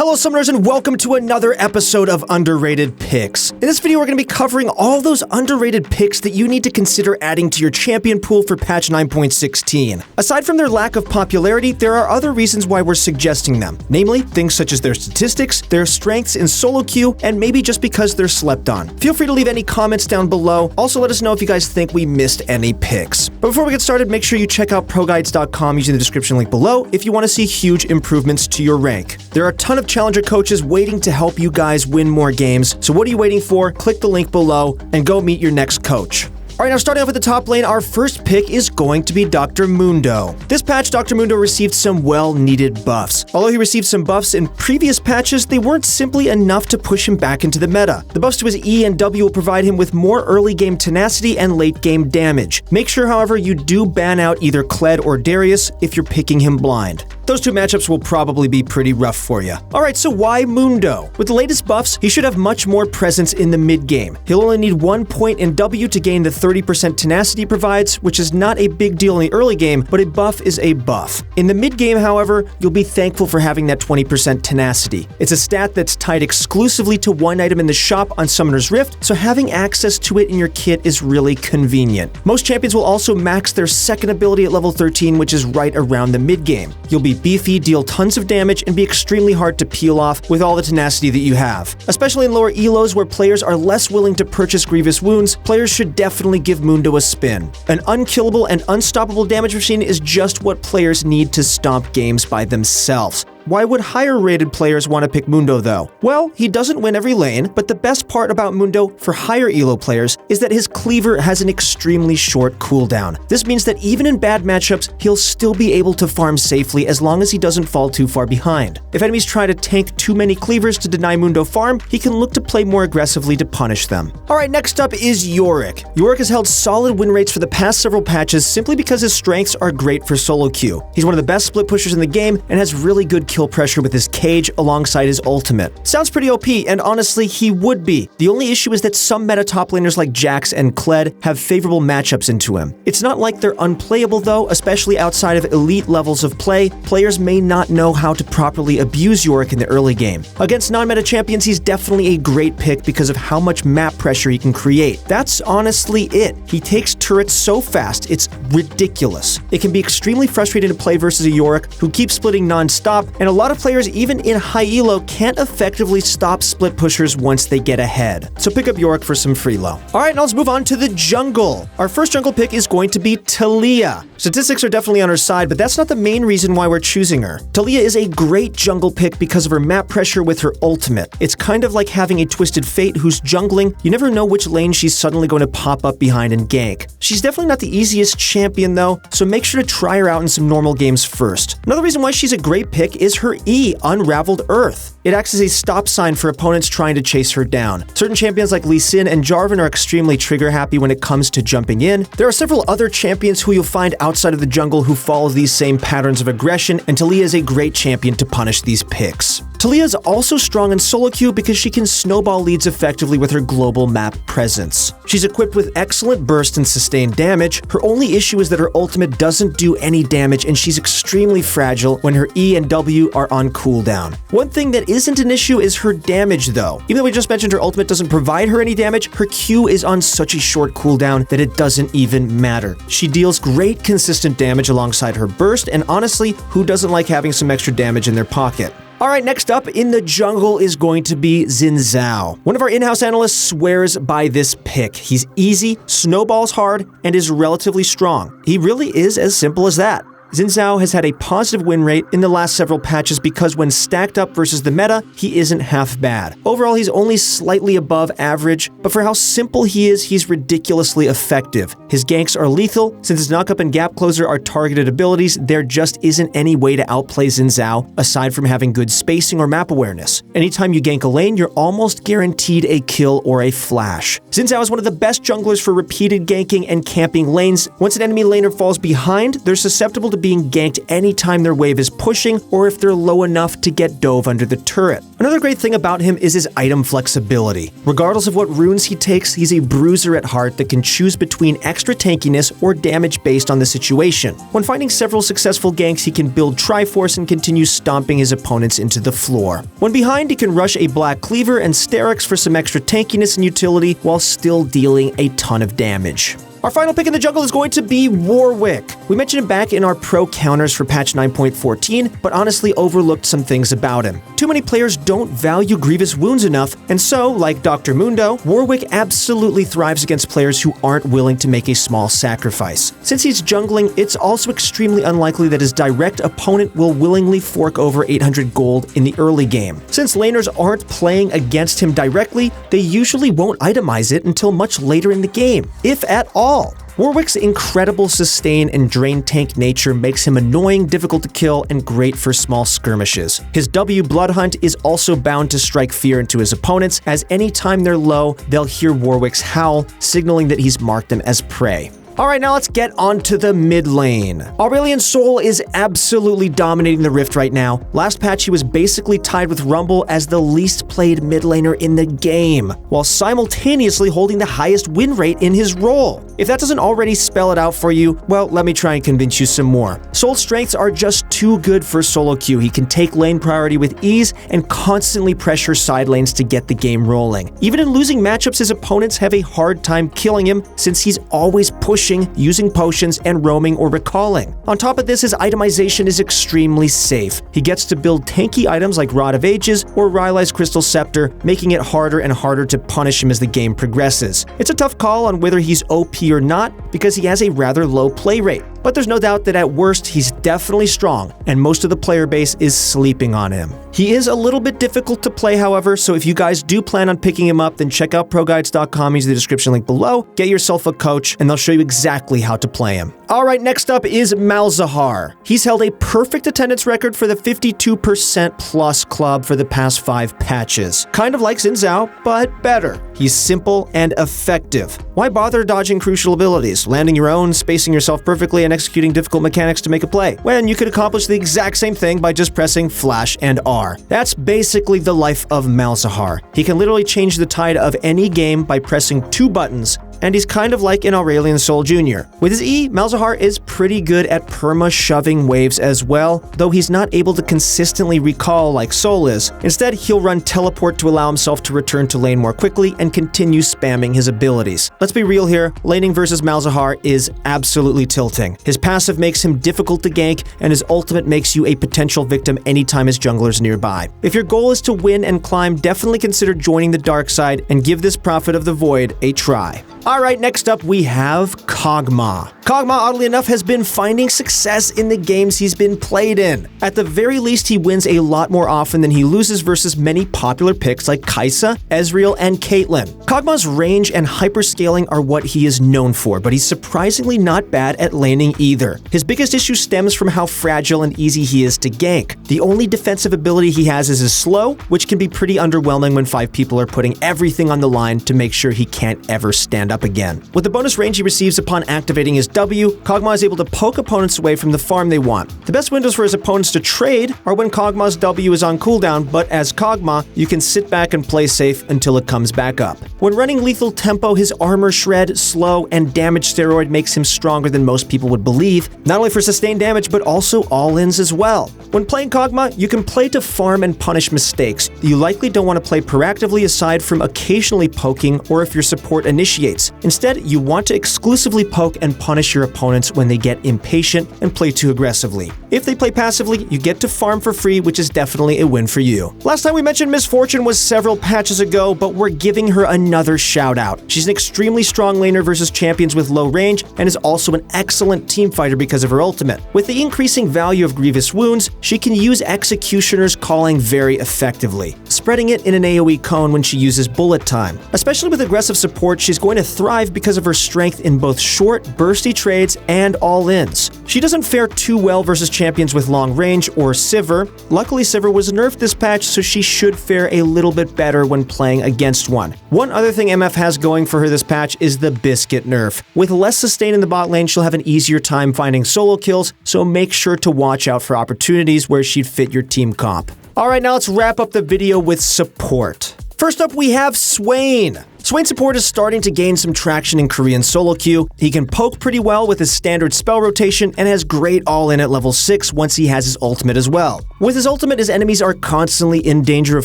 Hello Summoners and welcome to another episode of Underrated Picks. In this video we're going to be covering all those underrated picks that you need to consider adding to your champion pool for patch 9.16. Aside from their lack of popularity, there are other reasons why we're suggesting them. Namely, things such as their statistics, their strengths in solo queue, and maybe just because they're slept on. Feel free to leave any comments down below. Also let us know if you guys think we missed any picks. But before we get started, make sure you check out ProGuides.com using the description link below if you want to see huge improvements to your rank. There are a ton of challenger coaches waiting to help you guys win more games, so what are you waiting for? Click the link below and go meet your next coach. Alright, now starting off at the top lane, our first pick is going to be Dr. Mundo. This patch, Dr. Mundo received some well-needed buffs. Although he received some buffs in previous patches, they weren't simply enough to push him back into the meta. The buffs to his E and W will provide him with more early-game tenacity and late-game damage. Make sure, however, you do ban out either Kled or Darius if you're picking him blind. Those two matchups will probably be pretty rough for you. Alright, so why Mundo? With the latest buffs, he should have much more presence in the mid-game. He'll only need 1 point in W to gain the 30% tenacity provides, which is not a big deal in the early game, but a buff is a buff. In the mid-game, however, you'll be thankful for having that 20% tenacity. It's a stat that's tied exclusively to one item in the shop on Summoner's Rift, so having access to it in your kit is really convenient. Most champions will also max their second ability at level 13, which is right around the mid-game. You'll be beefy, deal tons of damage, and be extremely hard to peel off with all the tenacity that you have. Especially in lower elos where players are less willing to purchase grievous wounds, players should definitely give Mundo a spin. An unkillable and unstoppable damage machine is just what players need to stomp games by themselves. Why would higher-rated players want to pick Mundo, though? Well, he doesn't win every lane, but the best part about Mundo for higher elo players is that his cleaver has an extremely short cooldown. This means that even in bad matchups, he'll still be able to farm safely as long as he doesn't fall too far behind. If enemies try to tank too many cleavers to deny Mundo farm, he can look to play more aggressively to punish them. Alright, next up is Yorick. Yorick has held solid win rates for the past several patches simply because his strengths are great for solo queue. He's one of the best split pushers in the game and has really good kill pressure with his cage alongside his ultimate. Sounds pretty OP, and honestly, he would be. The only issue is that some meta top laners like Jax and Kled have favorable matchups into him. It's not like they're unplayable though, especially outside of elite levels of play. Players may not know how to properly abuse Yorick in the early game. Against non-meta champions, he's definitely a great pick because of how much map pressure he can create. That's honestly it. He takes turrets so fast, it's ridiculous. It can be extremely frustrating to play versus a Yorick who keeps splitting non-stop, and a lot of players, even in high elo, can't effectively stop split pushers once they get ahead. So pick up Yorick for some free low. Alright, now let's move on to the jungle. Our first jungle pick is going to be Talia. Statistics are definitely on her side, but that's not the main reason why we're choosing her. Talia is a great jungle pick because of her map pressure with her ultimate. It's kind of like having a Twisted Fate who's jungling. You never know which lane she's suddenly going to pop up behind and gank. She's definitely not the easiest champion though, so make sure to try her out in some normal games first. Another reason why she's a great pick is her E, Unraveled Earth. It acts as a stop sign for opponents trying to chase her down. Certain champions like Lee Sin and Jarvan are extremely trigger happy when it comes to jumping in. There are several other champions who you'll find outside of the jungle who follow these same patterns of aggression, and Talia is a great champion to punish these picks. Talia is also strong in solo queue because she can snowball leads effectively with her global map presence. She's equipped with excellent burst and sustained damage. Her only issue is that her ultimate doesn't do any damage and she's extremely fragile when her E and W are on cooldown. One thing that isn't an issue is her damage though. Even though we just mentioned her ultimate doesn't provide her any damage, her Q is on such a short cooldown that it doesn't even matter. She deals great consistent damage alongside her burst, and honestly, who doesn't like having some extra damage in their pocket? Alright, next up in the jungle is going to be Xin Zhao. One of our in-house analysts swears by this pick. He's easy, snowballs hard, and is relatively strong. He really is as simple as that. Xin Zhao has had a positive win rate in the last several patches because when stacked up versus the meta, he isn't half bad. Overall, he's only slightly above average, but for how simple he is, he's ridiculously effective. His ganks are lethal. Since his knockup and gap closer are targeted abilities, there just isn't any way to outplay Xin Zhao aside from having good spacing or map awareness. Anytime you gank a lane, you're almost guaranteed a kill or a flash. Xin Zhao is one of the best junglers for repeated ganking and camping lanes. Once an enemy laner falls behind, they're susceptible to being ganked anytime their wave is pushing or if they're low enough to get dove under the turret. Another great thing about him is his item flexibility. Regardless of what runes he takes, he's a bruiser at heart that can choose between extra tankiness or damage based on the situation. When finding several successful ganks, he can build Triforce and continue stomping his opponents into the floor. When behind, he can rush a Black Cleaver and Sterix for some extra tankiness and utility while still dealing a ton of damage. Our final pick in the jungle is going to be Warwick. We mentioned him back in our pro counters for patch 9.14, but honestly overlooked some things about him. Too many players don't value Grievous Wounds enough, and so, like Dr. Mundo, Warwick absolutely thrives against players who aren't willing to make a small sacrifice. Since he's jungling, it's also extremely unlikely that his direct opponent will willingly fork over 800 gold in the early game. Since laners aren't playing against him directly, they usually won't itemize it until much later in the game, if at all. Warwick's incredible sustain and drain tank nature makes him annoying, difficult to kill, and great for small skirmishes. His W Blood Hunt is also bound to strike fear into his opponents, as anytime they're low, they'll hear Warwick's howl, signaling that he's marked them as prey. Alright, now let's get onto the mid lane. Aurelion Sol is absolutely dominating the Rift right now. Last patch, he was basically tied with Rumble as the least played mid laner in the game, while simultaneously holding the highest win rate in his role. If that doesn't already spell it out for you, well, let me try and convince you some more. Sol's strengths are just too good for solo queue. He can take lane priority with ease and constantly pressure side lanes to get the game rolling. Even in losing matchups, his opponents have a hard time killing him since he's always pushing, using potions, and roaming or recalling. On top of this, his itemization is extremely safe. He gets to build tanky items like Rod of Ages or Rylai's Crystal Scepter, making it harder and harder to punish him as the game progresses. It's a tough call on whether he's OP or not because he has a rather low play rate. But there's no doubt that at worst, he's definitely strong, and most of the player base is sleeping on him. He is a little bit difficult to play, however, so if you guys do plan on picking him up, then check out ProGuides.com, use the description link below, get yourself a coach, and they'll show you exactly how to play him. Alright, next up is Malzahar. He's held a perfect attendance record for the 52% plus club for the past 5 patches. Kind of like Xin Zhao, but better. He's simple and effective. Why bother dodging crucial abilities, landing your own, spacing yourself perfectly, and executing difficult mechanics to make a play, when you could accomplish the exact same thing by just pressing Flash and R? That's basically the life of Malzahar. He can literally change the tide of any game by pressing 2 buttons, and he's kind of like an Aurelion Sol Jr. With his E, Malzahar is pretty good at perma-shoving waves as well, though he's not able to consistently recall like Sol is. Instead, he'll run teleport to allow himself to return to lane more quickly and continue spamming his abilities. Let's be real here, laning versus Malzahar is absolutely tilting. His passive makes him difficult to gank, and his ultimate makes you a potential victim anytime his jungler's nearby. If your goal is to win and climb, definitely consider joining the dark side and give this Prophet of the Void a try. Alright, next up we have Kog'Maw. Kog'Maw, oddly enough, has been finding success in the games he's been played in. At the very least, he wins a lot more often than he loses versus many popular picks like Kai'Sa, Ezreal, and Caitlyn. Kog'Maw's range and hyperscaling are what he is known for, but he's surprisingly not bad at laning either. His biggest issue stems from how fragile and easy he is to gank. The only defensive ability he has is his slow, which can be pretty underwhelming when 5 people are putting everything on the line to make sure he can't ever stand up again. With the bonus range he receives upon activating his W, Kog'Maw is able to poke opponents away from the farm they want. The best windows for his opponents to trade are when Kog'Maw's W is on cooldown, but as Kog'Maw, you can sit back and play safe until it comes back up. When running lethal tempo, his armor shred, slow, and damage steroid makes him stronger than most people would believe, not only for sustained damage, but also all-ins as well. When playing Kog'Maw, you can play to farm and punish mistakes. You likely don't want to play proactively aside from occasionally poking or if your support initiates. Instead, you want to exclusively poke and punish your opponents when they get impatient and play too aggressively. If they play passively, you get to farm for free, which is definitely a win for you. Last time we mentioned Miss Fortune was several patches ago, but we're giving her another shout out. She's an extremely strong laner versus champions with low range and is also an excellent team fighter because of her ultimate. With the increasing value of Grievous Wounds, she can use Executioner's Calling very effectively, spreading it in an AoE cone when she uses bullet time. Especially with aggressive support, she's going to thrive because of her strength in both short, bursty trades and all-ins. She doesn't fare too well versus champions with long range or Sivir. Luckily, Sivir was nerfed this patch, so she should fare a little bit better when playing against one. One other thing MF has going for her this patch is the Biscuit nerf. With less sustain in the bot lane, she'll have an easier time finding solo kills, so make sure to watch out for opportunities where she'd fit your team comp. Alright, now let's wrap up the video with support. First up, we have Swain. Swain's support is starting to gain some traction in Korean solo queue. He can poke pretty well with his standard spell rotation and has great all-in at level 6 once he has his ultimate as well. With his ultimate, his enemies are constantly in danger of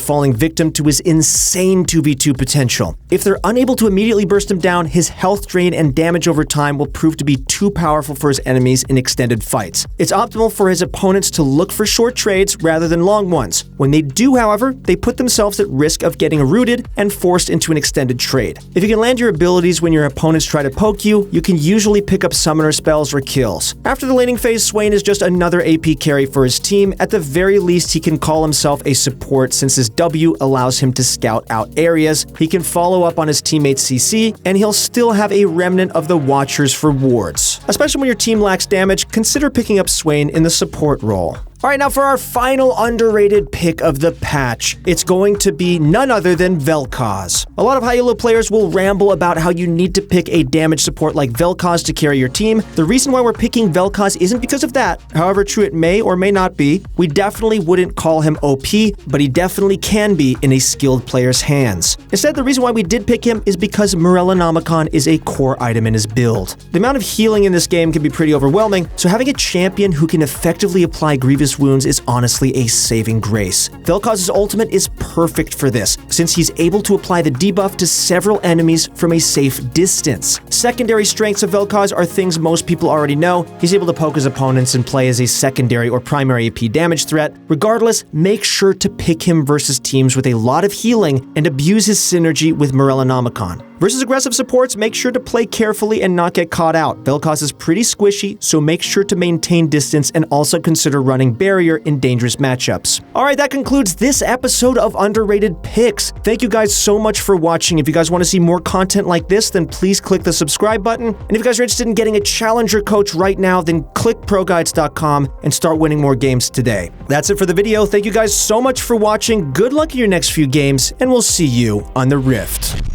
falling victim to his insane 2v2 potential. If they're unable to immediately burst him down, his health drain and damage over time will prove to be too powerful for his enemies in extended fights. It's optimal for his opponents to look for short trades rather than long ones. When they do, however, they put themselves at risk of getting rooted and forced into an extended trade. If you can land your abilities when your opponents try to poke you, you can usually pick up summoner spells or kills. After the laning phase, Swain is just another AP carry for his team. At the very least, he can call himself a support since his W allows him to scout out areas. He can follow up on his teammates' CC, and he'll still have a remnant of the Watchers for wards. Especially when your team lacks damage, consider picking up Swain in the support role. Alright, now for our final underrated pick of the patch, it's going to be none other than Vel'Koz. A lot of high elo players will ramble about how you need to pick a damage support like Vel'Koz to carry your team. The reason why we're picking Vel'Koz isn't because of that. However true it may or may not be, we definitely wouldn't call him OP, but he definitely can be in a skilled player's hands. Instead, the reason why we did pick him is because Morellonomicon is a core item in his build. The amount of healing in this game can be pretty overwhelming, so having a champion who can effectively apply grievous wounds is honestly a saving grace. Vel'Koz's ultimate is perfect for this, since he's able to apply the debuff to several enemies from a safe distance. Secondary strengths of Vel'Koz are things most people already know. He's able to poke his opponents and play as a secondary or primary AP damage threat. Regardless, make sure to pick him versus teams with a lot of healing and abuse his synergy with Morellonomicon. Versus aggressive supports, make sure to play carefully and not get caught out. Vel'Koz is pretty squishy, so make sure to maintain distance and also consider running barrier in dangerous matchups. Alright, that concludes this episode of Underrated Picks. Thank you guys so much for watching. If you guys want to see more content like this, then please click the subscribe button. And if you guys are interested in getting a challenger coach right now, then click ProGuides.com and start winning more games today. That's it for the video. Thank you guys so much for watching. Good luck in your next few games, and we'll see you on the Rift.